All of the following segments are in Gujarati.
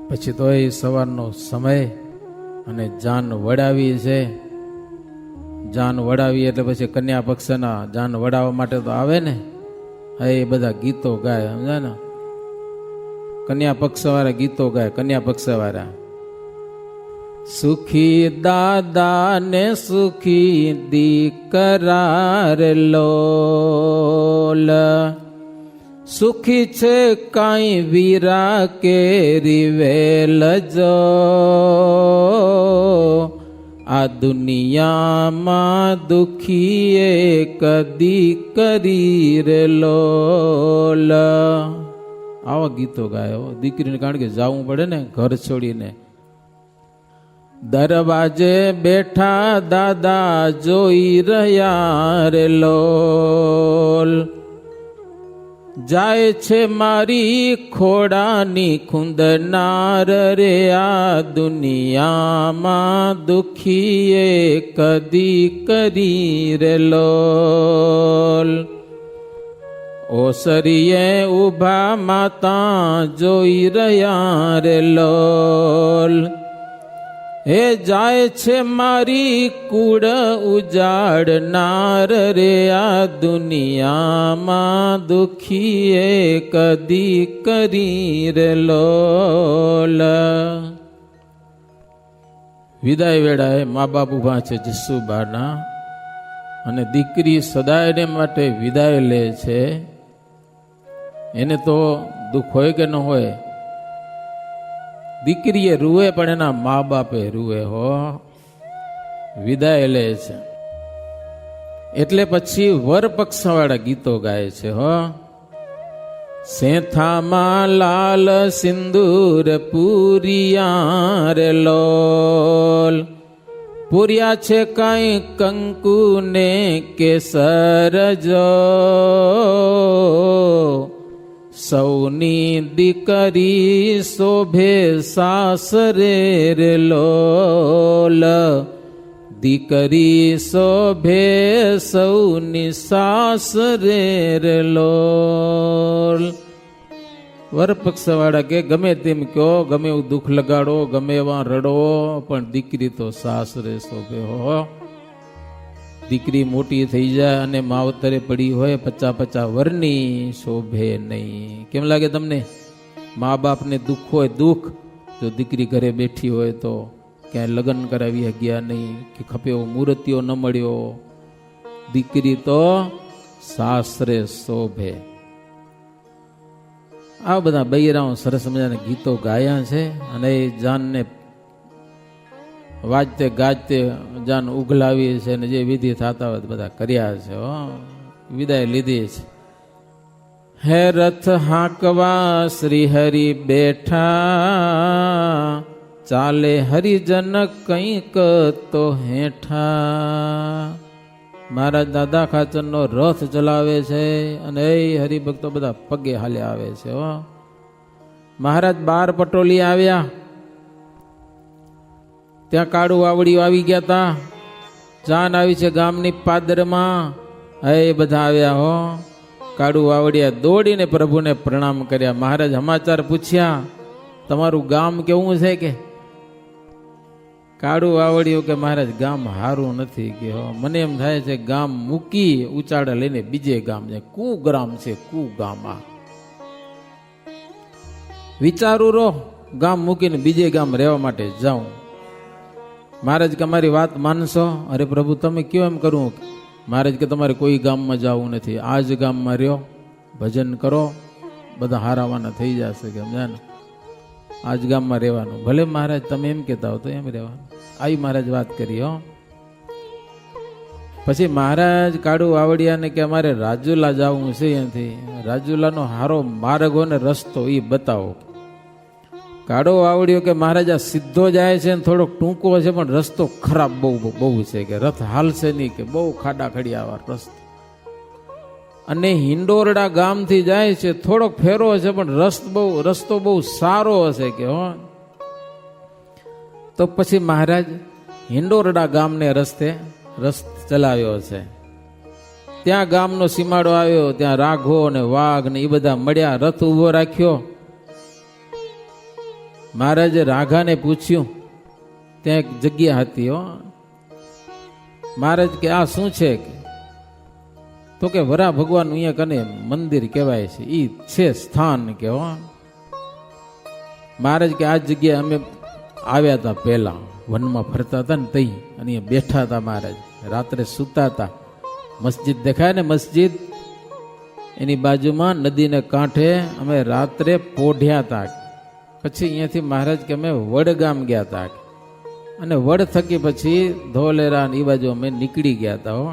પછી તો એ સવારનો સમય અને જાન વડાવી છે. જાન વડાવી એટલે પછી કન્યા પક્ષના જાન વડાવવા માટે તો આવે ને, એ બધા ગીતો ગાય, સમજાય ને. કન્યા પક્ષવાળા ગીતો ગાય, કન્યા પક્ષવાળા. સુખી દાદા ને સુખી દીકરા રે લોલ, સુખી છે કાંઈ વીરા કેરી વેલ જો, આ દુનિયામાં દુખી એક દીકરી રે લોલ. આવા ગીતો ગાયો દીકરીને, કારણ કે જાવું પડે ને ઘર છોડીને. દરવાજે બેઠા દાદા જોઈ રહ્યા રે લોલ, જાય છે મારી ખોડાની ખૂંદનાર રે, આ દુનિયામાં દુખી એક દીકરી રે લોલ. ઓસરીએ ઊભા માતા જોઈ રહ્યા રે લોલ, હે જાય છે મારી કુળ ઉજાડનાર રે, આ દુનિયામાં દુખી એક દીકરી રે લોલ. વિદાય વેળાએ મા બાપ ઉભા છે જસુબાના, અને દીકરી સદાયને માટે વિદાય લે છે. એને તો દુઃખ હોય કે ન હોય, દીકરીએ રૂએ પણ એના મા બાપે રૂએ હો, વિદાય લે છે. એટલે પછી વર પક્ષવાળા ગીતો ગાય છે હો. સેથામાં લાલ સિંદૂર પૂરિયા રે લોલ, પૂર્યા છે કાંઈ કંકુ ને કેસર જો, સૌની દીકરી શોભે સાસરે રે લોલ, દીકરી શોભે સૌની સાસરે રે લોલ. વરપક્ષવાળા કે ગમે તેમ કહો, ગમે એવું દુઃખ લગાડો, ગમે એવા રડો, પણ દીકરી તો સાસરે શોભે હો. દીકરી મોટી થઈ જાય અને માવતરે પડી હોય 50-50 વર્ષની, શોભે નહીં. કેમ લાગે તમને? મા બાપને દુઃખ હોય, દુઃખ, જો દીકરી ઘરે બેઠી હોય તો ક્યાંય લગ્ન કરાવી ગયા નહીં, કે ખપે એવો મૂર્તિઓ ન મળ્યો, દીકરી તો સાસરે શોભે. આ બધા બૈરાઓ સરસ મજાના ગીતો ગાયા છે, અને એ જાનને વાજતે ગાજતે જાન ઉઘલાવી છે, અને જે વિધિ થતા હોય બધા કર્યા છે. વિદાય લીધી છે. હે રથ હાંકવા શ્રી હરિ બેઠા, ચાલે હરિજન કંઈક તો હેઠા. મારા દાદા ખાચરનો રથ ચલાવે છે, અને એ હરિભક્તો બધા પગે હાલે આવે છે. મહારાજ 12 પટોલી આવ્યા, ત્યાં કાળુ વાવડીઓ આવી ગયા તા. જાન આવી છે ગામની પાદરમાં, એ બધા આવ્યા હો. કાળુ વાવડિયા દોડીને પ્રભુને પ્રણામ કર્યા. મહારાજ સમાચાર પૂછ્યા, તમારું ગામ કેવું છે? કે કાળુ વાવડીઓ કે મહારાજ ગામ હારું નથી, કે મને એમ થાય છે ગામ મૂકી ઉચાડા લઈને બીજે ગામ જાય. કુગ્રામ છે, કુગામ. આ વિચારું રહો, ગામ મૂકીને બીજે ગામ રહેવા માટે જાઉં. મહારાજ કે અમારી વાત માનશો? અરે પ્રભુ તમે કયો એમ કરું? મહારાજ કે તમારે કોઈ ગામમાં જવું નથી, આ જ ગામમાં રહ્યો, ભજન કરો, બધા હારાવાના થઈ જશે. કે સમજ્યા ને? આ જ ગામમાં રહેવાનું. ભલે મહારાજ તમે એમ કહેતા હો તો એમ રહેવાનું. આવી મહારાજ વાત કરી હો. પછી મહારાજ કાળુ વાવડિયાને કે અમારે રાજુલા જવું છે, અહીંયાથી રાજુલાનો હારો માર્ગ હોય ને રસ્તો એ બતાવો. કાળો વાવડિયો કે મહારાજ આ સીધો જાય છે, થોડોક ટૂંકો છે, પણ રસ્તો ખરાબ બહુ છે, કે રથ હાલશે નહીં, કે બહુ ખાડા ખડિયાવાર રસ્તો. અને હિંડોરડા ગામથી જાય છે, થોડોક ફેરો છે, પણ રસ્તો બહુ સારો હશે. કે હો. તો પછી મહારાજ હિંડોરડા ગામને રસ્તે ચલાવ્યો છે. ત્યાં ગામનો સીમાડો આવ્યો, ત્યાં રાઘો ને વાઘ ને એ બધા મળ્યા, રથ ઉભો રાખ્યો. મહારાજે રાઘાને પૂછ્યું, ત્યાં એક જગ્યા હતી હો. મહારાજ કે આ શું છે? તો કે વરા ભગવાન અહીંયા કને મંદિર કહેવાય છે, ઈ છે સ્થાન કે હો. મહારાજ કે આ જગ્યાએ અમે આવ્યા હતા, પહેલા વનમાં ફરતા હતા ને તઈ, અને અહીંયા બેઠા હતા મહારાજ, રાત્રે સૂતા હતા. મસ્જિદ દેખાય ને, મસ્જિદ એની બાજુમાં નદીને કાંઠે અમે રાત્રે પોઢ્યા હતા. પછી અહીંયાથી મહારાજ કે અમે વડગામ ગયા હતા, અને વડ થકી પછી ધોલેરા એ બાજુ અમે નીકળી ગયા હતા હો.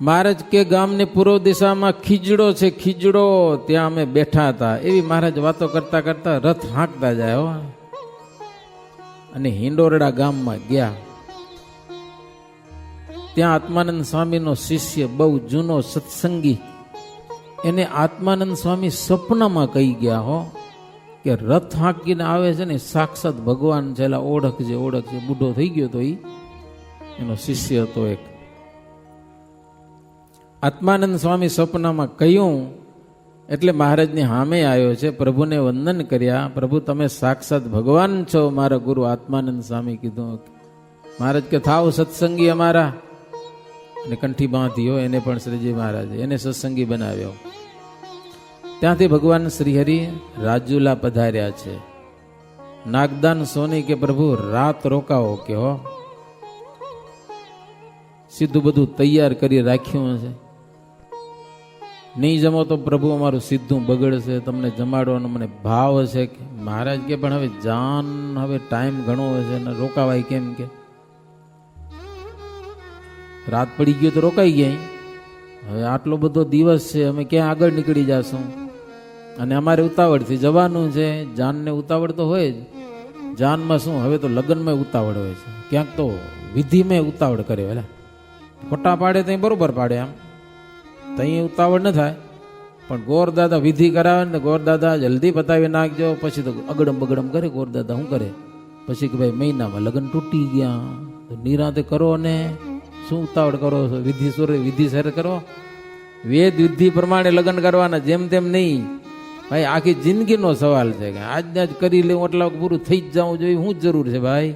મહારાજ કે ગામની પૂર્વ દિશામાં ખીજડો છે, ખીજડો, ત્યાં અમે બેઠા હતા. એવી મહારાજ વાતો કરતા કરતા રથ હાંકતા જાય હો. અને હિંડોરડા ગામમાં ગયા. ત્યાં આત્માનંદ સ્વામીનો શિષ્ય બહુ જૂનો સત્સંગી, એને આત્માનંદ સ્વામી સપનામાં કહી ગયા હો કે રથ હાંકીને આવે છે ને સાક્ષાત ભગવાન છે, એલા ઓળખજે ઓળખજે. બુઢો થઈ ગયો તો એનો શિષ્ય હતો એક. આત્માનંદ સ્વામી સપનામાં કહ્યું એટલે મહારાજની સામે આવ્યો છે, પ્રભુને વંદન કર્યા. પ્રભુ તમે સાક્ષાત ભગવાન છો. મારા ગુરુ આત્માનંદ સ્વામી કીધું. મહારાજ કે થાવ સત્સંગી અમારા, અને કંઠી બાંધી હોય એને પણ શ્રીજી મહારાજે એને સત્સંગી બનાવ્યો. ત્યાંથી ભગવાન શ્રીહરિ રાજુલા પધાર્યા છે. નાગદાન સોની કે પ્રભુ રાત રોકાવો કે હો. સીધું બધું તૈયાર કરી રાખ્યું છે. નહીં જમો તો પ્રભુ અમારું સીધું બગડશે, તમને જમાડવાનો મને ભાવ છે. કે મહારાજ કે પણ હવે જાન, હવે ટાઈમ ઘણો છે ને રોકાવાય કેમ? કે રાત પડી ગયો તો રોકાઈ ગયા. હવે આટલો બધો દિવસ છે, અમે ક્યાં આગળ નીકળી જશું, અને અમારે ઉતાવળથી જવાનું છે. જાનને ઉતાવળ તો હોય જ. જાનમાં શું, હવે તો લગ્નમાં ઉતાવળ હોય છે, ક્યાંક તો વિધિમાં ઉતાવળ કરે. એટલે ખોટા પાડે ત્યાં બરોબર પાડે, આમ ત્યાં ઉતાવળ ન થાય. પણ ગોરદાદા વિધિ કરાવે ને, ગોરદાદા જલ્દી પતાવી નાખજો. પછી તો અગડમ બગડમ કરે ગોરદાદા. શું કરે પછી કે ભાઈ મહિનામાં લગ્ન તૂટી ગયા, તો નિરાંતે કરો ને શું ઉતાવળ કરો છો? વિધિ સર કરો, વેદ વિધિ પ્રમાણે લગ્ન કરવાના, જેમ તેમ નહીં. ભાઈ આખી જિંદગીનો સવાલ છે કે આજને જ કરી લેવું એટલા પૂરું થઈ જ જવું જોઈએ. શું જરૂર છે ભાઈ?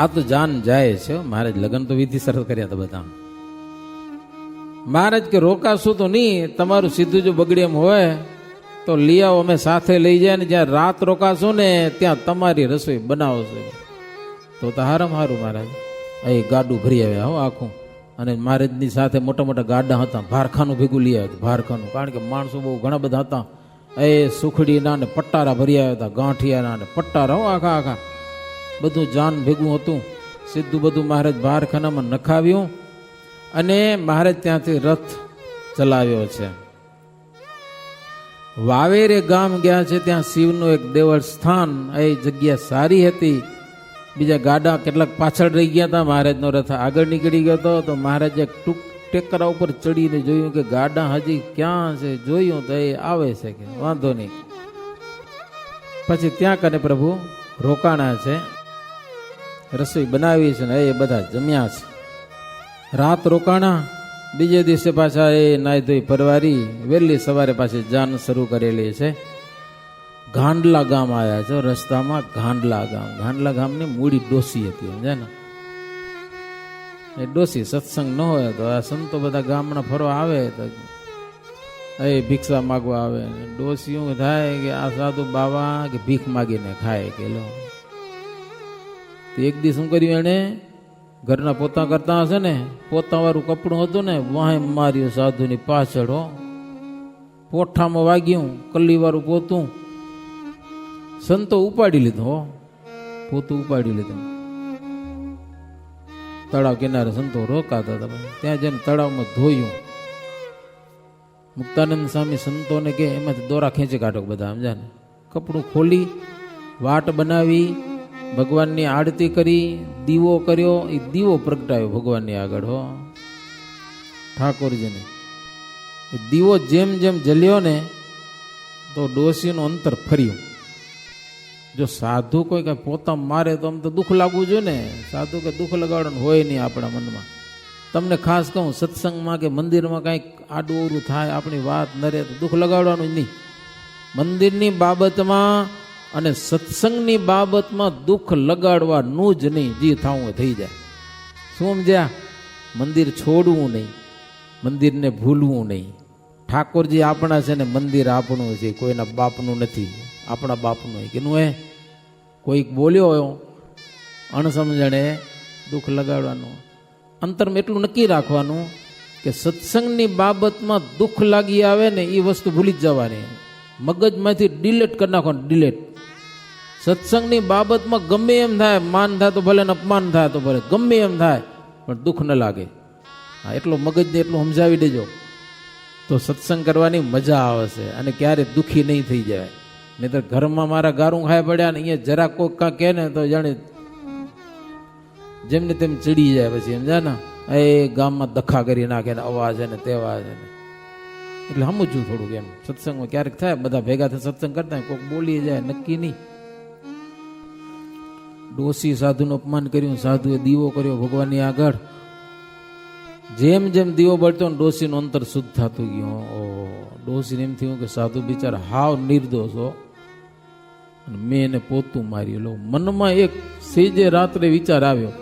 આ તો જાન જાય છે. મહારાજ લગ્ન તો વિધિ સર કર્યા હતા બધા. મહારાજ કે રોકાશું તો નહીં, તમારું સીધું જો બગડે એમ હોય તો લઈ આવો, અમે સાથે લઈ જાય ને જ્યાં રાત રોકાશું ને ત્યાં તમારી રસોઈ બનાવશે. તો હારામ હારું મહારાજ એ ગાડું ભરી આવ્યા હો આખું. અને મહારાજની સાથે મોટા મોટા ગાડા હતા, ભારખાનું ભેગું લઈ આવ્યા. ભારખાનું, કારણ કે માણસો બહુ ઘણા બધા હતા. એ સુખડીના ને પટ્ટારા ભરી આવ્યા હતા, ગાંઠિયાના ને પટ્ટારા હો આખા આખા. બધું જાન ભેગું હતું. સીધું બધું મહારાજ ભારખાનામાં નખાવ્યું, અને મહારાજ ત્યાંથી રથ ચલાવ્યો છે. વાવેરે ગામ ગયા છે, ત્યાં શિવનું એક દેવળ સ્થાન. એ જગ્યા સારી હતી. બીજા ગાડા કેટલાક પાછળ રહી ગયા હતા. મહારાજનો રથ આગળ નીકળી ગયો હતો. તો મહારાજે ટેકરા ઉપર ચડીને જોયું કે ગાડા હજી ક્યાં છે. જોયું તો એ આવે છે કે વાંધો નહીં. પછી ત્યાં કને પ્રભુ રોકાણા છે, રસોઈ બનાવી છે ને એ બધા જમ્યા છે. રાત રોકાણા. બીજે દિવસે પાછા એ નાઈ ધોઈ પરવારી વહેલી સવારે પાછી જાન શરૂ કરેલી છે. ગાંડલા ગામ આવ્યા છે. રસ્તામાં ગાંડલા ગામ, ગાંડલા ગામની મૂડી ડોસી હતી સમજે ને. એ ડોસી સત્સંગ ન હોય તો આ સંતો બધા ગામના ફરવા આવે તો એ ભિક્ષા માગવા આવે. ડોસી એવું થાય કે આ સાધુ બાવા કે ભીખ માગીને ખાય કે લો. એક દી શું કર્યું એને, ઘરના પોતા કરતા હશે ને, પોતા વાળું કપડું હતું ને, વાહે માર્યું સાધુની પાછળ હો. પોઠામાં વાગ્યું, કલ્લી વાળું પોતું. સંતો ઉપાડી લીધું હો, પોતું ઉપાડી લીધું. તળાવ કિનારે સંતો રોકાતા હતા. ત્યાં જઈને તળાવમાં ધોયું. મુક્તાનંદ સ્વામી સંતોને કે એમાંથી દોરા ખેંચી કાઢો બધા સમજા ને. કપડું ખોલી, વાટ બનાવી, ભગવાનની આરતી કરી, દીવો કર્યો. એ દીવો પ્રગટાયો ભગવાનની આગળ હો, ઠાકોરજીને. એ દીવો જેમ જેમ જલ્યો ને તો ડોસીનું અંતર ફર્યું. જો સાધુ કોઈ કઈ પોતા મારે તો આમ તો દુઃખ લાગવું જોઈએ ને. સાધુ કે દુઃખ લગાડવાનું હોય નહીં આપણા મનમાં. તમને ખાસ કહું, સત્સંગમાં કે મંદિરમાં કંઈક આડું અવરું થાય, આપણી વાત નરે તો દુઃખ લગાડવાનું જ નહીં. મંદિરની બાબતમાં અને સત્સંગની બાબતમાં દુઃખ લગાડવાનું જ નહીં, જે થવું થઈ જાય. શું સમજ્યા? મંદિર છોડવું નહીં, મંદિરને ભૂલવું નહીં. ઠાકોરજી આપણા છે ને મંદિર આપણું છે, કોઈના બાપનું નથી, આપણા બાપનું. કેનું હે? કોઈક બોલ્યો હોય અણસમજણે દુઃખ લગાડવાનું. અંતરમાં એટલું નક્કી રાખવાનું કે સત્સંગની બાબતમાં દુઃખ લાગી આવે ને એ વસ્તુ ભૂલી જ જવાની, મગજમાંથી ડિલેટ કરી નાખવાનું, ડિલેટ. સત્સંગની બાબતમાં ગમે એમ થાય, માન થાય તો ભલે ને અપમાન થાય તો ભલે, ગમે એમ થાય પણ દુઃખ ન લાગે. હા, એટલો મગજને એટલું સમજાવી દેજો તો સત્સંગ કરવાની મજા આવશે અને ક્યારે દુઃખી નહીં થઈ જાય. નહીં તો ઘરમાં મારા ગારું ખાય પડ્યા ને અહીંયા જરાક કોઈ કાં કહે ને તો જાણે જેમને તેમ ચડી જાય. પછી સમજા ને એ ગામમાં દખા કરી નાખે ને અવાજ ને તેવા છે ને. એટલે સમજવું થોડુંક એમ. સત્સંગમાં ક્યારેક થાય, બધા ભેગા થઈ સત્સંગ કરતા કોઈક બોલી જાય, નક્કી નહીં. ડોસી સાધુનું અપમાન કર્યું, સાધુએ દીવો કર્યો ભગવાનની આગળ. જેમ જેમ દીવો બળતો ને ડોસીનું અંતર શુદ્ધ થતું ગયું. ઓ ડોસીને એમ થયું કે સાધુ બિચારા હાવ નિર્દોષ હો, અને મેં એને પોતું માર્યું. લો, મનમાં એક સેજે રાત્રે વિચાર આવ્યો,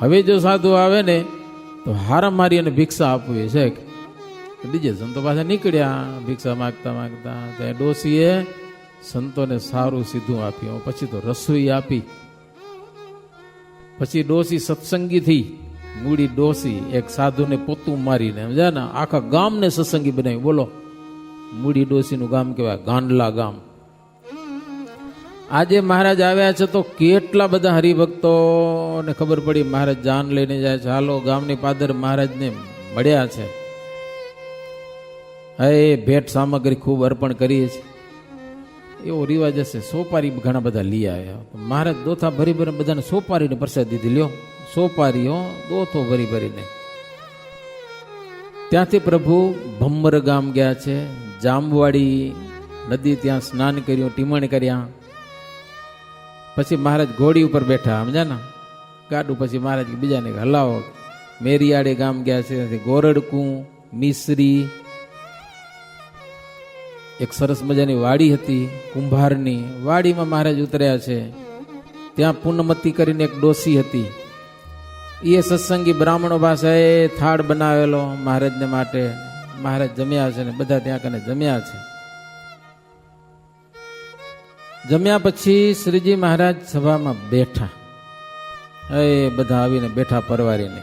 હવે જો સાધુ આવે ને તો હારા મારી અને ભિક્ષા આપવી છે. બીજે સંતો પાસે નીકળ્યા ભિક્ષા માગતા માગતા. ત્યાં ડોસીએ સંતોને સારું સીધું આપ્યું. પછી તો રસોઈ આપી. પછી ડોસી સત્સંગી થઈ. મૂડી ડોસી એક સાધુને પોતું મારીને સમજ્યા ને આખા ગામને સત્સંગી બનાવી. બોલો, મૂડી ડોસીનું ગામ કહેવાય ગાંડલા ગામ. આજે મહારાજ આવ્યા છે તો કેટલા બધા હરિભક્તોને ખબર પડી મહારાજ જાન લઈને જાય છે. હાલો, ગામની પાદર મહારાજને મળ્યા છે. હવે ભેટ સામગ્રી ખૂબ અર્પણ કરીએ છીએ. એવો રિવાજ હશે. સોપારી ઘણા બધા લઈ આવ્યા. મહારાજ દોથા ભરી ભરી બધાને સોપારીને પ્રસાદ દીધી. લ્યો સોપારીઓ દોથો ભરી ભરીને. ત્યાંથી પ્રભુ ભમ્મર ગામ ગયા છે. જામવાડી નદી ત્યાં સ્નાન કર્યું, ટીમણ કર્યા. પછી મહારાજ ઘોડી ઉપર બેઠા, સમજ્યા ને ગાડું. પછી મહારાજ બીજાને હલાવો. મેરિયાડે ગામ ગયા છે. ગોરડકું, મિશ્રી, એક સરસ મજાની વાડી હતી કુંભારની. વાડીમાં મહારાજ ઉતર્યા છે. ત્યાં પૂનમતી કરીને એક ડોસી હતી. એ સત્સંગી બ્રાહ્મણો ભાષાએ થાળ બનાવેલો મહારાજને માટે. મહારાજ જમ્યા છે ને બધા ત્યાં કને જમ્યા છે. જમ્યા પછી શ્રીજી મહારાજ સભામાં બેઠા. એ બધા આવીને બેઠા પરવારીને.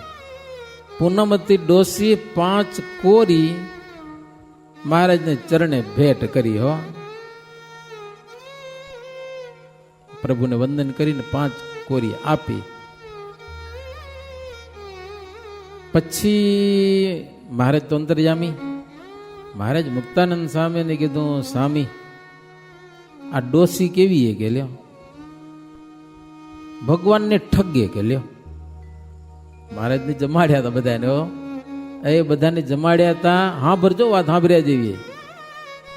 પૂનમતી ડોસી 5 કોરી મહારાજને ચરણે ભેટ કરી. હો, પ્રભુને વંદન કરીને 5 કોરી આપી. પછી મહારાજ તો અંતર્યામી. મહારાજ મુક્તાનંદ સ્વામીને કીધું, સ્વામી આ ડોસી કેવી હે કે લ્યો, ભગવાનને ઠગે કે લ્યો. મહારાજને જમાડ્યા હતા બધાને. એ બધાને જમાડ્યા હતા. હા ભરજો, વાત સાંભળ્યા જેવી.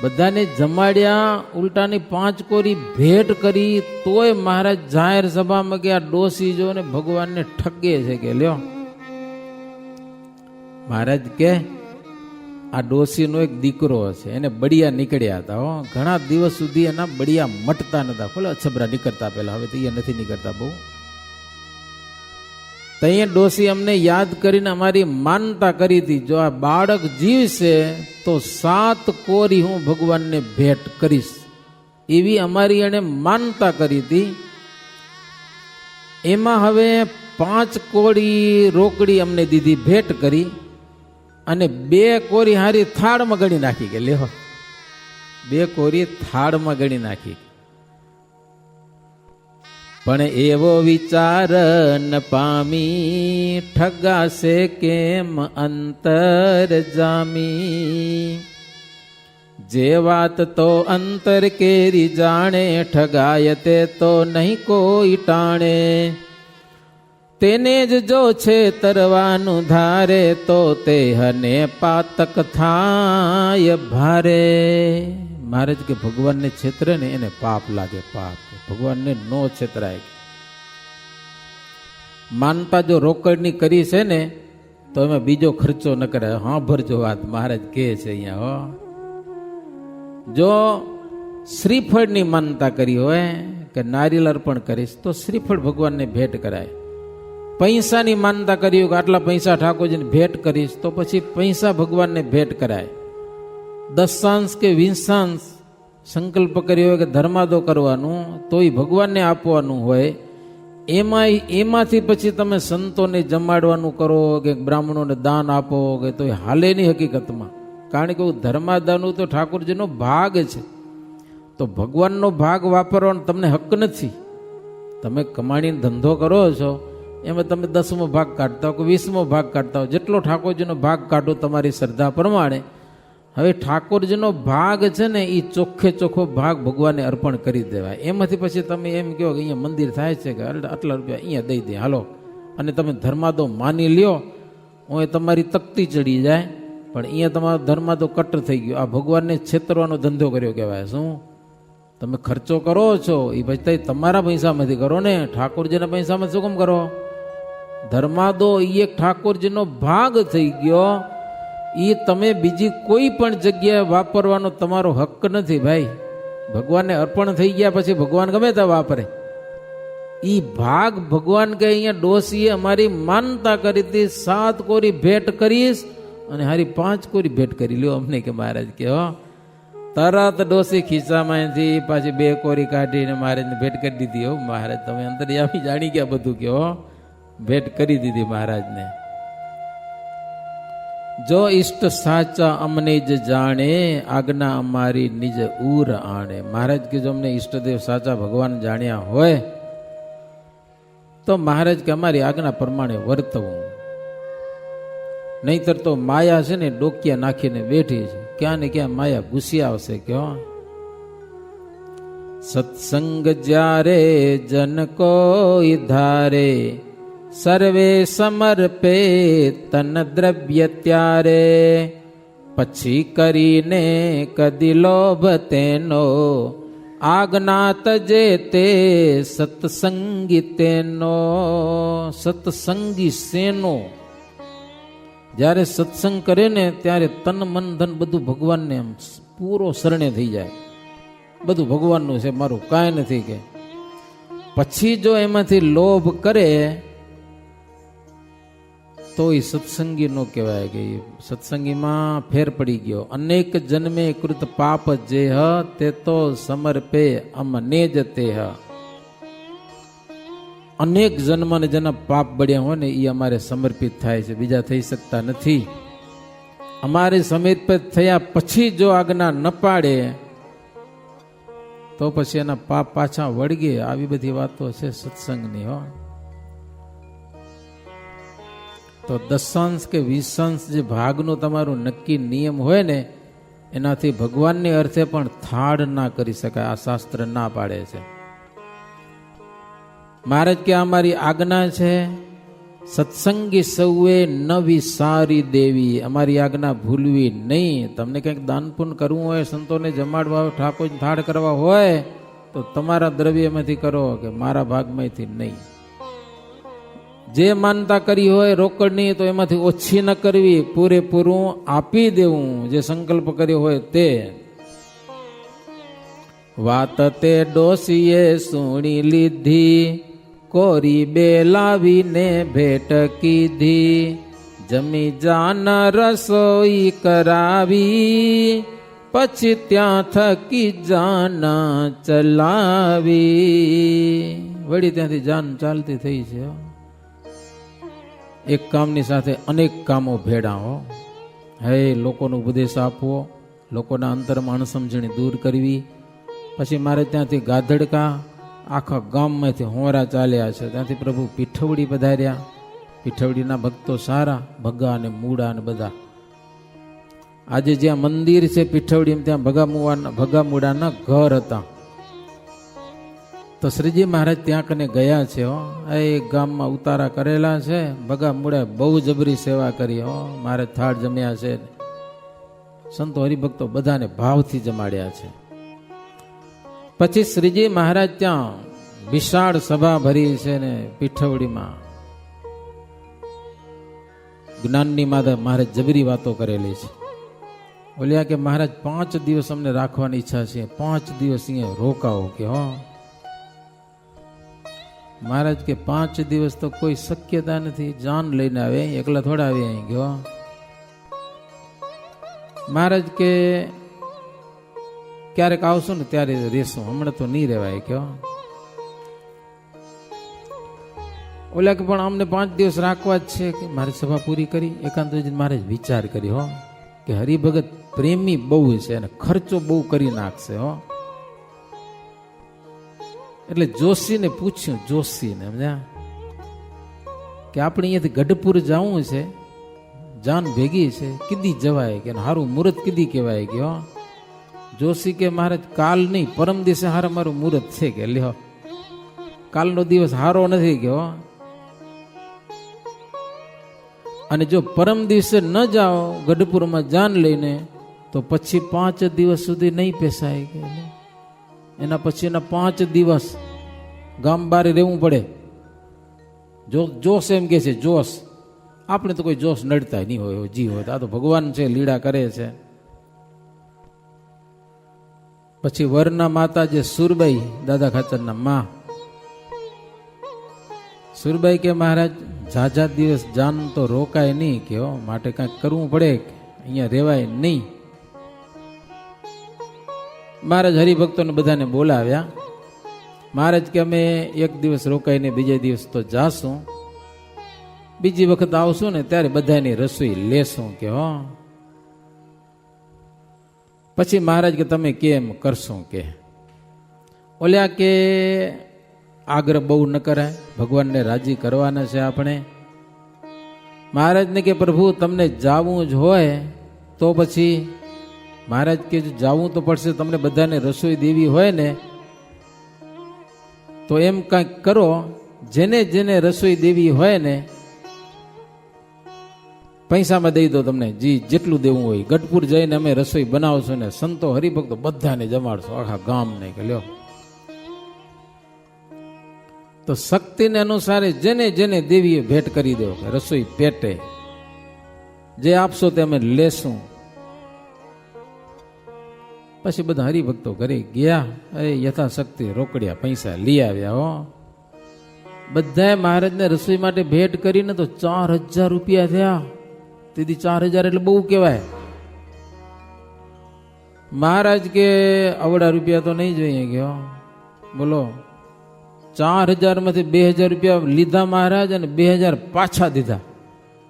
બધાને જમાડ્યા, ઉલટાની 5 કોરી ભેટ કરી. તોય મહારાજ જાહેર સભામાં કે આ ડોસી જો ને ભગવાનને ઠગે છે કે લ્યો. મહારાજ કે આ ડોસીનો એક દીકરો છે, એને બળિયા નીકળ્યા હતા. હો, ઘણા દિવસ સુધી એના બળિયા મટતા નતા. ખોલે અછબરા નીકળતા પેલા, હવે તો એ નથી નીકળતા બહુ. તઈએ ડોસી અમને યાદ કરીને અમારી માનતા કરી હતી, જો આ બાળક જીવશે તો 7 કોરી હું ભગવાનને ભેટ કરીશ. એવી અમારી એને માનતા કરી હતી. એમાં હવે 5 કોરી રોકડી અમને દીધી, ભેટ કરી. અને 2 કોરી હારી થાળમાં ગણી નાખી કે લેહો. 2 કોરી થાળમાં ગણી નાખી. પણ એવો વિચાર ન પામી, ઠગાશે કેમ અંતર જામી. જે વાત તો અંતર કેરી જાણે, ઠગાય તે તો નહીં કોઈ ટાણે. તેને જ જો છે તરવાનું ધારે, તો તે હને પાતક થાય ભારે. મહારાજ કે ભગવાનને છેતરે ને એને પાપ લાગે, પાપ. ભગવાનને નો છેતરાય. માનતા જો રોકડની કરી છે ને તો એમાં બીજો ખર્ચો ન કરે. હા ભરજો વાત, મહારાજ કહે છે અહીંયા. હો, જો શ્રીફળની માનતા કરી હોય કે નારિયેળ અર્પણ કરીશ તો શ્રીફળ ભગવાનને ભેટ કરાય. પૈસાની માનતા કરી હોય કે આટલા પૈસા ઠાકોરજીને ભેટ કરીશ તો પછી પૈસા ભગવાનને ભેટ કરાય. દશાંશ કે વિંશાંશ સંકલ્પ કર્યો હોય કે ધર્માદો કરવાનું તોય ભગવાનને આપવાનું હોય. એમાંથી પછી તમે સંતોને જમાડવાનું કરો કે બ્રાહ્મણોને દાન આપો કે તો હાલે નહીં હકીકતમાં. કારણ કે ધર્માદાનું તો ઠાકોરજીનો ભાગ છે. તો ભગવાનનો ભાગ વાપરવાનો તમને હક નથી. તમે કમાણીનો ધંધો કરો છો એમાં તમે 10મો ભાગ કાઢતા હો કે 20મો ભાગ કાઢતા હો, જેટલો ઠાકોરજીનો ભાગ કાઢો તમારી શ્રદ્ધા પ્રમાણે. હવે ઠાકોરજીનો ભાગ છે ને એ ચોખ્ખે ચોખ્ખો ભાગ ભગવાનને અર્પણ કરી દેવાય. એમાંથી પછી તમે એમ કહો કે અહીંયા મંદિર થાય છે કે આટલા રૂપિયા અહીંયા દઈ દે હાલો, અને તમે ધર્માદો માની લ્યો, હું એ તમારી તકતી ચડી જાય. પણ અહીંયા તમારો ધર્માદો કટ્ટર થઈ ગયો. આ ભગવાનને છેતરવાનો ધંધો કર્યો કહેવાય. શું તમે ખર્ચો કરો છો એ પછી તમારા પૈસામાંથી કરો ને, ઠાકોરજીના પૈસામાં શું કેમ કરો? ધર્માદો એ એક ઠાકોરજીનો ભાગ થઈ ગયો. એ તમે બીજી કોઈ પણ જગ્યાએ વાપરવાનો તમારો હક નથી ભાઈ. ભગવાનને અર્પણ થઈ ગયા પછી ભગવાન ગમે ત્યાં વાપરે. એ ભાગ ભગવાન કે અહીંયા ડોસીએ અમારી માનતા કરી હતી, 7 કોરી ભેટ કરીશ અને હારી 5 કોરી ભેટ કરી લ્યો અમને કે મહારાજ કે હો. તરત ડોસી ખિસ્સામાંથી પાછી 2 કોરી કાઢીને મહારાજને ભેટ કરી દીધી. હો મહારાજ તમે અંતર્યામી જાણી ગયા બધું કે હો, ભેટ કરી દીધી મહારાજને. જો ઈષ્ટ સાચા અમને જ જાણે, આજ્ઞા અમારી નિજ ઉર આણે. મહારાજ કે જો અમને ઈષ્ટદેવ સાચા ભગવાન જાણ્યા હોય તો મહારાજ કે અમારી આજ્ઞા પ્રમાણે વર્તવું. નહીતર તો માયા છે ને ડોકિયા નાખીને બેઠી છે, ક્યાં ને ક્યાં માયા ઘૂસી આવશે. ક્યો સત્સંગ જ્યારે જન કોઈ ધારે, સર્વે સમર્પે તન દ્રવ્ય ત્યારે, પછી કરીને કદી લોભ તેનો, આજ્ઞા તજે તે સત્સંગી તેનો. સત્સંગી શેનો? જ્યારે સત્સંગ કરે ને ત્યારે તન મન ધન બધું ભગવાનને પૂરો શરણે થઈ જાય. બધું ભગવાનનું છે, મારું કાંઈ નથી કે. પછી જો એમાંથી લોભ કરે તો એ સત્સંગી નો કહેવાય. કે સત્સંગીમાં ફેર પડી ગયો. અનેક જન્મે કૃત પાપ જે હ તે તો સમર્પે અમને જ તે હ. અનેક જન્મને જેના પાપ બળ્યા હોય ને એ અમારે સમર્પિત થાય છે, બીજા થઈ શકતા નથી. અમારે સમર્પિત થયા પછી જો આજ્ઞા ન પાડે તો પછી એના પાપ પાછા વળગે. આવી બધી વાતો છે સત્સંગની. હો તો દશાંશ કે વિશાંશ જે ભાગનું તમારું નક્કી નિયમ હોય ને એનાથી ભગવાનની અર્થે પણ થાળ ના કરી શકાય. આ શાસ્ત્ર ના પાડે છે. મહારાજ કે અમારી આજ્ઞા છે સત્સંગી સૌએ ન વિસારી દેવી. અમારી આજ્ઞા ભૂલવી નહીં. તમને કંઈક દાન પુણ્ય કરવું હોય, સંતોને જમાડવા હોય, ઠાકોર થાળ કરવા હોય તો તમારા દ્રવ્યમાંથી કરો, કે મારા ભાગમાંથી નહીં. જે માનતા કરી હોય રોકડની તો એમાંથી ઓછી ન કરવી, પૂરેપૂરું આપી દેવું. જે સંકલ્પ કર્યો હોય તે. વાત તે ડોસીએ સુણી લીધી, કોરી બે લાવીને ભેટ કીધી, જમી જાન રસોઈ કરાવી, પછી ત્યાં થકી જાન ચલાવી. વળી ત્યાંથી જાન ચાલતી થઈ છે. એક કામની સાથે અનેક કામો ભેડા. હો હે લોકોનો ઉપદેશ આપવો, લોકોના અંતરમાં અણસમજણી દૂર કરવી. પછી મારે ત્યાંથી ગાધડકા આખા ગામમાંથી હોરા ચાલ્યા છે. ત્યાંથી પ્રભુ પીઠવડી પધાર્યા. પીઠવડીના ભક્તો સારા, ભગા અને મૂડા અને બધા. આજે જ્યાં મંદિર છે પીઠવડી ત્યાં ભગા મૂડાના ઘર હતા. તો શ્રીજી મહારાજ ત્યાં કને ગયા છે. હો એ ગામમાં ઉતારા કરેલા છે. ભગા મૂળે બહુ જબરી સેવા કરી. હો મહારાજ થાળ જમ્યા છે. સંતો હરિભક્તો બધાને ભાવથી જમાડ્યા છે. પછી શ્રીજી મહારાજ ત્યાં વિશાળ સભા ભરી છે ને પીઠવડીમાં જ્ઞાનની માતા મહારાજ જબરી વાતો કરેલી છે. બોલ્યા કે મહારાજ 5 દિવસ અમને રાખવાની ઈચ્છા છે, 5 દિવસ અહીંયા રોકાવો કે હો. મહારાજ કે 5 દિવસ તો કોઈ શક્યતા નથી, જાન લઈને આવે, એકલા થોડા આવે અહીં ગયો. મહારાજ કે ક્યારેક આવશો ને ત્યારે રહેશું, હમણાં તો નહીં રહેવાય કયો. ઓલા કે પણ અમને 5 દિવસ રાખવા જ છે. કે મારી સભા પૂરી કરી એકાંત મહારાજ વિચાર કરી હો કે હરિભગત પ્રેમી બહુ છે અને ખર્ચો બહુ કરી નાખશે હો. એટલે જોશીને પૂછ્યું, જોશીને સમજ્યા કે આપણે અહીંયાથી ગઢપુર જવું છે, જાન ભેગી છે, કીધી જવાય કે હારું મુહૂર્ત કીધી કહેવાય કે હો. જોશી કે મહારાજ કાલ નહીં, પરમ દિવસે હારા મારું મુહૂર્ત છે કે લ્યો, કાલનો દિવસ હારો નથી કે હો. અને જો પરમ દિવસે ન જાઓ ગઢપુરમાં જાન લઈને તો પછી 5 દિવસ સુધી નહીં પેસાય કે એના પછીના 5 દિવસ ગામ બારે રહેવું પડે. જોશ એમ કે છે, જોશ આપણે તો કોઈ જોશ નડતા નહીં હોય, જી હોય આ તો ભગવાન છે, લીડા કરે છે. પછી વરના માતા જે સુરબાઈ, દાદા ખાચરના માં સુરબાઈ કે મહારાજ ઝાઝા દિવસ જાન તો રોકાય નહીં કે હો, માટે કાંઈક કરવું પડે, અહીંયા રહેવાય નહીં. મહારાજ હરિભક્તોને બધાને બોલાવ્યા. મહારાજ કે અમે 1 દિવસ રોકાઈને બીજે દિવસ તો જાશું, બીજી વખત આવશું ને ત્યારે બધાની રસોઈ લેશું કે હો. પછી મહારાજ કે તમે કેમ કરશું કે ઓલ્યા કે આગ્રહ બહુ ન કરાય, ભગવાનને રાજી કરવાના છે આપણે. મહારાજને કે પ્રભુ તમને જાવું જ હોય તો પછી મહારાજ કે જાવું તો પડશે, તમને બધાને રસોઈ દેવી હોય ને તો એમ કાંઈક કરો, જેને જેને રસોઈ દેવી હોય ને પૈસામાં દઈ દો, તમને જેટલું દેવું હોય. ગઢપુર જઈને અમે રસોઈ બનાવશું ને સંતો હરિભક્તો બધાને જમાડશો, આખા ગામને કે લ્યો. તો શક્તિને અનુસારે જેને જેને દેવીએ ભેટ કરી દો કે રસોઈ પેટે જે આપશો તે અમે લેશું. પછી બધા હરિભક્તો ઘરે ગયા, યથાશક્તિ રોકડિયા પૈસા લઈ આવ્યા હો. બધાએ મહારાજને રસોઈ માટે ભેટ કરીને તો 4000 રૂપિયા થયા. તેથી 4000 એટલે બહુ કહેવાય. મહારાજ કે અવડા રૂપિયા તો નહીં જોઈએ ગયો, બોલો 4000 માંથી 2000 રૂપિયા લીધા મહારાજ અને 2000 પાછા દીધા.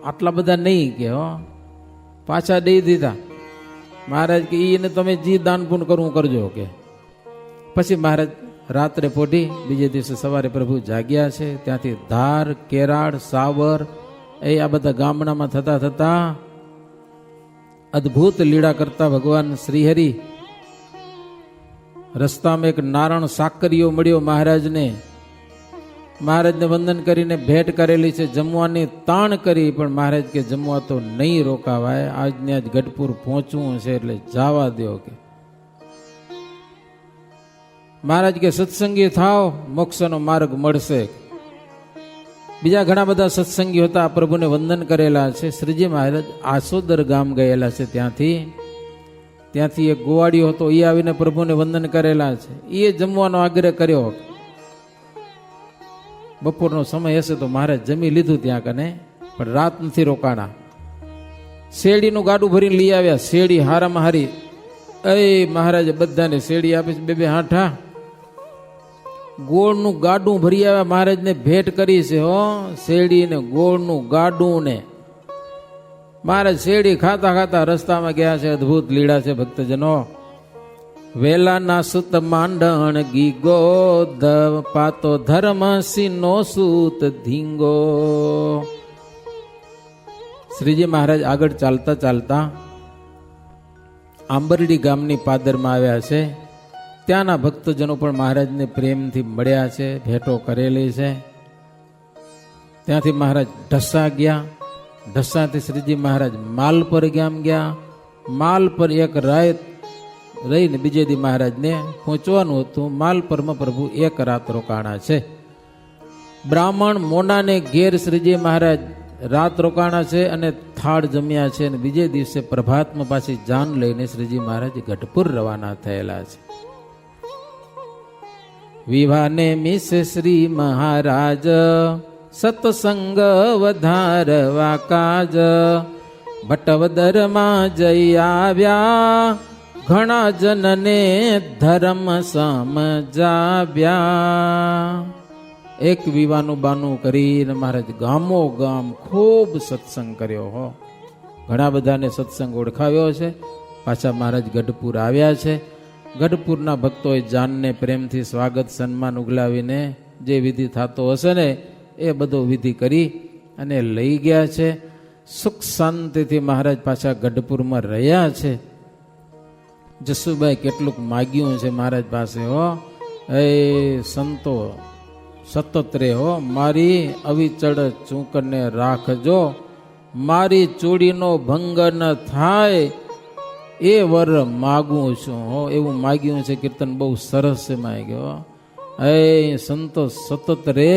આટલા બધા નહીં કે હો, પાછા દઈ દીધા. મહારાજ કે એને તમે જી દાન પુણ્ય કરવું કરજો કે. પછી મહારાજ રાત્રે પોઢી બીજે દિવસે સવારે પ્રભુ જાગ્યા છે. ત્યાંથી ધાર, કેરાડ, સાવર આ બધા ગામડામાં થતા થતા અદ્ભુત લીળા કરતા ભગવાન શ્રીહરિ રસ્તામાં એક નારણ સાકરીઓ મળ્યો મહારાજને. મહારાજને વંદન કરીને ભેટ કરેલી છે, જમવાની તાણ કરી, પણ મહારાજ કે જમવા તો નહીં રોકાવાય, આજને આજ ગઢપુર પહોંચવું છે એટલે જવા દો કે. મહારાજ કે સત્સંગી થાવ, મોક્ષનો માર્ગ મળશે. બીજા ઘણા બધા સત્સંગી હતા, પ્રભુને વંદન કરેલા છે. શ્રીજી મહારાજ આસોદર ગામ ગયેલા છે. ત્યાંથી એક ગોવાળીઓ હતો, એ આવીને પ્રભુને વંદન કરેલા છે. એ જમવાનો આગ્રહ કર્યો. બપોરનો સમય હશે તો મહારાજ જમી લીધું ત્યાં કને, પણ રાત નથી રોકાણા. શેરડીનું ગાડું ભરીને લઈ આવ્યા. શેરડી હારામાં હારી, મહારાજે બધાને શેરડી આપી, 2 હાંઠા. ગોળનું ગાડું ભરી આવ્યા, મહારાજને ભેટ કરી છે હો, શેરડી ને ગોળનું ગાડું ને. મહારાજ શેરડી ખાતા ખાતા રસ્તામાં ગયા છે. અદ્ભુત લીળા છે ભક્તજનો. વેલાના સુત માંડણ ગીગો, પાતો ધર્મ સીનો સૂત ધીંગો. શ્રીજી મહારાજ આગળ ચાલતા ચાલતા આંબરડી ગામની પાદરમાં આવ્યા છે. ત્યાંના ભક્તજનો પણ મહારાજને પ્રેમથી મળ્યા છે, ભેટો કરેલી છે. ત્યાંથી મહારાજ ઢસા ગયા. ઢસાથી શ્રીજી મહારાજ માલપર ગામ ગયા. માલપર એક રાત રહીને બીજે દી મહારાજને પહોંચવાનું હતું. માલપરમાં પ્રભુ 1 રાત રોકાણા છે. બ્રાહ્મણ મોનાને ઘેર શ્રીજી મહારાજ રાત રોકાણા છે અને થાળ જમ્યા છે અને બીજે દિવસે પ્રભાતમાં પાછી જાન લઈને શ્રીજી મહારાજ ગઢપુર રવાના થયેલા છે. વિવાને મિસ શ્રી મહારાજ સત્સંગ વધારવા કાજ ભટવદરમાં જઈ આવ્યા ઘણા જનને ધર્મ સમજાવ્યા. એક વિવાનું બાનું કરીને મહારાજ ગામો ગામ ખૂબ સત્સંગ કર્યો હો. ઘણા બધાને સત્સંગ ઓળખાવ્યો છે. પાછા મહારાજ ગઢપુર આવ્યા છે. ગઢપુરના ભક્તોએ જાનને પ્રેમથી સ્વાગત સન્માન ઉગલાવીને જે વિધિ થતો હશે ને એ બધો વિધિ કરી અને લઈ ગયા છે. સુખ શાંતિથી મહારાજ પાછા ગઢપુરમાં રહ્યા છે. જસુભાઈ કેટલુંક માગ્યું છે મહારાજ પાસે હો. એ સંતો સતત રે હો, મારી અવિચળ ચૂંકને રાખજો, મારી ચોડીનો ભંગ ન થાય એ વર માગું છું હો. એવું માગ્યું છે. કીર્તન બહુ સરસ છે માગ્યો. એ સંતો સતત રે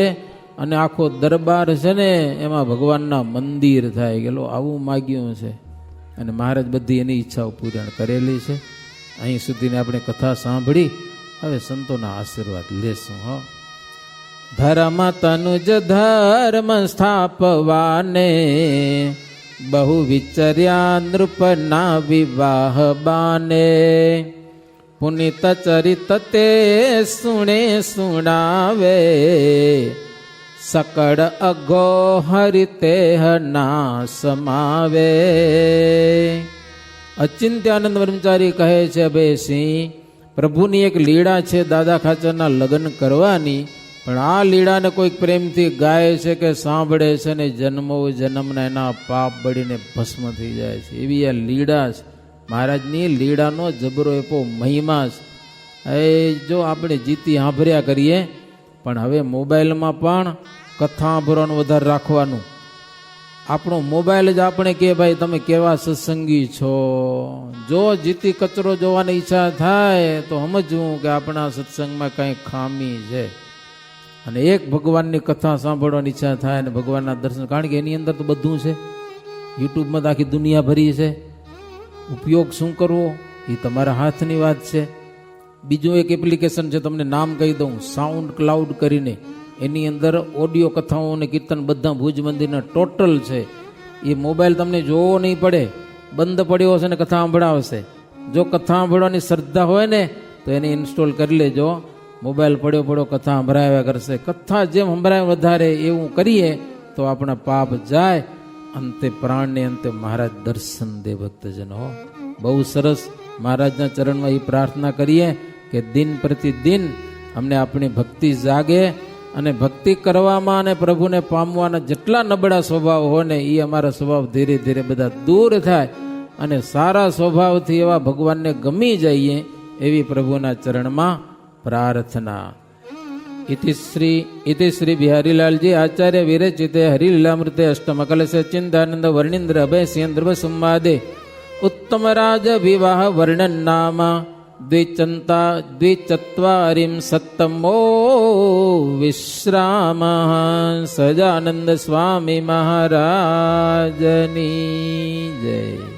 અને આખો દરબાર છે ને એમાં ભગવાનના મંદિર થાય ગયેલો, આવું માગ્યું છે. અને મહારાજ બધી એની ઈચ્છાઓ પૂરણ કરેલી છે. અહીં સુધીને આપણે કથા સાંભળી. હવે સંતોના આશીર્વાદ લેશું હો. ધર્મ તનુજ ધર્મ સ્થાપવાને બહુ વિચર્યા નૃપના વિવાહ બાને પુનિત ચરિત તે સુણે સુણાવે સકળ અગો હરિતે ના સમાવે. અચિંત્યાનંદ બ્રહ્મચારી કહે છે અભયસિંહ, પ્રભુની એક લીળા છે દાદા ખાચરના લગ્ન કરવાની, પણ આ લીળાને કોઈક પ્રેમથી ગાય છે કે સાંભળે છે ને જન્મો જન્મના એના પાપ બળીને ભસ્મ થઈ જાય છે. એવી આ લીળા છે. મહારાજની લીળાનો જબરો એવો મહિમા છે. એ જો આપણે જીતી સાંભળ્યા કરીએ, પણ હવે મોબાઈલમાં પણ કથા સાંભળવાનું વધારે રાખવાનું. આપણો મોબાઈલ જ આપણે કે ભાઈ તમે કેવા સત્સંગી છો. જો જીતી કચરો જોવાની ઈચ્છા થાય તો સમજવું કે આપણા સત્સંગમાં કંઈ ખામી છે. અને એક ભગવાનની કથા સાંભળવાની ઈચ્છા થાય અને ભગવાનના દર્શન, કારણ કે એની અંદર તો બધું છે. યુટ્યુબમાં તો આખી દુનિયા ભરી છે. ઉપયોગ શું કરવો એ તમારા હાથની વાત છે. બીજું એક એપ્લિકેશન છે, તમને નામ કહી દઉં, સાઉન્ડ ક્લાઉડ કરીને. એની અંદર ઓડિયો કથાઓ અને કીર્તન બધા ભુજ મંદિરના ટોટલ છે. એ મોબાઈલ તમને જોવો નહીં પડે, બંધ પડ્યો હશે ને કથા સાંભળાવશે. જો કથા સાંભળવાની શ્રદ્ધા હોય ને તો એને ઇન્સ્ટોલ કરી લેજો. મોબાઈલ પડ્યો કથા સંભળાવ્યા કરશે. કથા જેમ સંભળાય વધારે એવું કરીએ તો આપણા પાપ જાય. અંતે પ્રાણને અંતે મહારાજ દર્શન દે ભક્તજનો. બહુ સરસ. મહારાજના ચરણમાં એ પ્રાર્થના કરીએ કે દિન પ્રતિદિન અમને આપણી ભક્તિ જાગે અને ભક્તિ કરવામાં અને પ્રભુને પામવાના જેટલા નબળા સ્વભાવ હોય ને એ અમારા સ્વભાવ ધીરે ધીરે બધા દૂર થાય અને સારા સ્વભાવથી એવા ભગવાનને ગમી જઈએ એવી પ્રભુના ચરણમાં પ્રાર્થના. इति श्री बिहारीलालजी आचार्य विरचिते हरिलीलामृते अष्टमकलशे चिंतानंद वर्णींद्र अभय सिंह ध्रुव संवादे उत्तम राज विवाह वर्णन नाम द्विचत्वारिं सत्तमो विश्राम. सजानंद स्वामी महाराजनी जय.